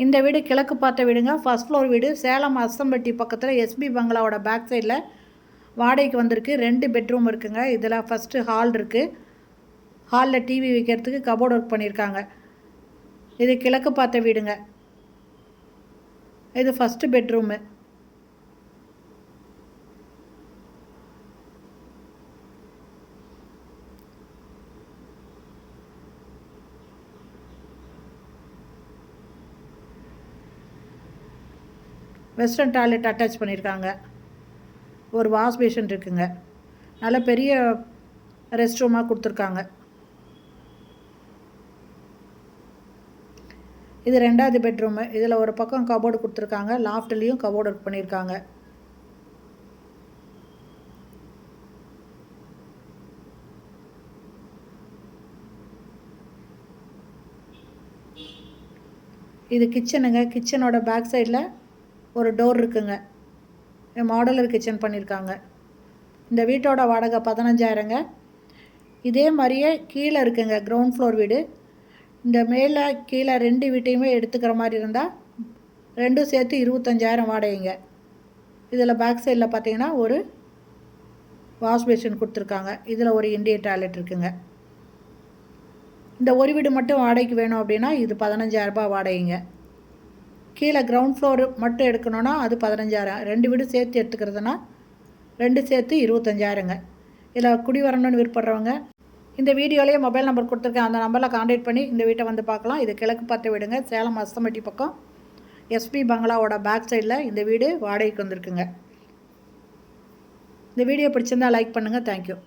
இந்த வீடு கிழக்கு பார்த்த வீடுங்க. ஃபர்ஸ்ட் ஃப்ளோர் வீடு. சேலம் அஸ்தம்பட்டி பக்கத்தில் எஸ்பி பங்களாவோட பேக் சைடில் வாடகைக்கு வந்திருக்கு. 2 பெட்ரூம் இருக்குங்க. இதில் ஃபஸ்ட்டு ஹால் இருக்குது. ஹாலில் டிவி வைக்கிறதுக்கு கபோர்ட் ஒர்க் பண்ணியிருக்காங்க. இது கிழக்கு பார்த்த வீடுங்க. இது first bedroom. Western toilet attach பண்ணியிருக்காங்க. ஒரு வாஷ் பேஷன் இருக்குங்க. நல்ல பெரிய ரெஸ்ட் ரூமாக கொடுத்துருக்காங்க. இது 2வது பெட்ரூமு. இதில் ஒரு பக்கம் கபோர்டு கொடுத்துருக்காங்க. லாஃப்ட்லேயும் கபோர்டு ஒர்க் பண்ணியிருக்காங்க. இது கிச்சனுங்க. கிச்சனோட பேக் சைடில் ஒரு டோர் இருக்குங்க. மாடலர் கிச்சன் பண்ணியிருக்காங்க. இந்த வீட்டோட வாடகை 15,000ங்க. இதே மாதிரியே கீழே இருக்குங்க கிரவுண்ட் ஃப்ளோர் வீடு. இந்த மேலே கீழே 2 வீட்டையுமே எடுத்துக்கிற மாதிரி இருந்தால் 2 சேர்த்து 25,000 வாடகைங்க. இதில் பேக் சைடில் பார்த்தீங்கன்னா ஒரு வாஷ் பேஷன் கொடுத்துருக்காங்க. இதில் ஒரு இண்டியன் டாய்லெட் இருக்குங்க. இந்த ஒரு வீடு மட்டும் வாடகைக்கு வேணும் அப்படின்னா இது 15,000 வாடகைங்க. கீழே கிரவுண்ட் ஃப்ளோர் மட்டும் எடுக்கணுன்னா அது 15,000. 2 வீடு சேர்த்து எடுத்துக்கிறதுனா 2 சேர்த்து 25,000ங்க. இதில் குடி வரணும்னு விருப்பப்படுறவங்க இந்த வீடியோலேயே மொபைல் நம்பர் கொடுத்துருக்கேன். அந்த நம்பரில் கான்டாக்ட் பண்ணி இந்த வீட்டை வந்து பார்க்கலாம். இது கிழக்கு பார்த்த வீடுங்க. சேலம் அஸ்தம்பட்டி பக்கம் எஸ்பி பங்களாவோட பேக் சைடில் இந்த வீடு வாடகைக்கு வந்திருக்குங்க. இந்த வீடியோ பிடிச்சிருந்தால் லைக் பண்ணுங்கள். தேங்க்யூ.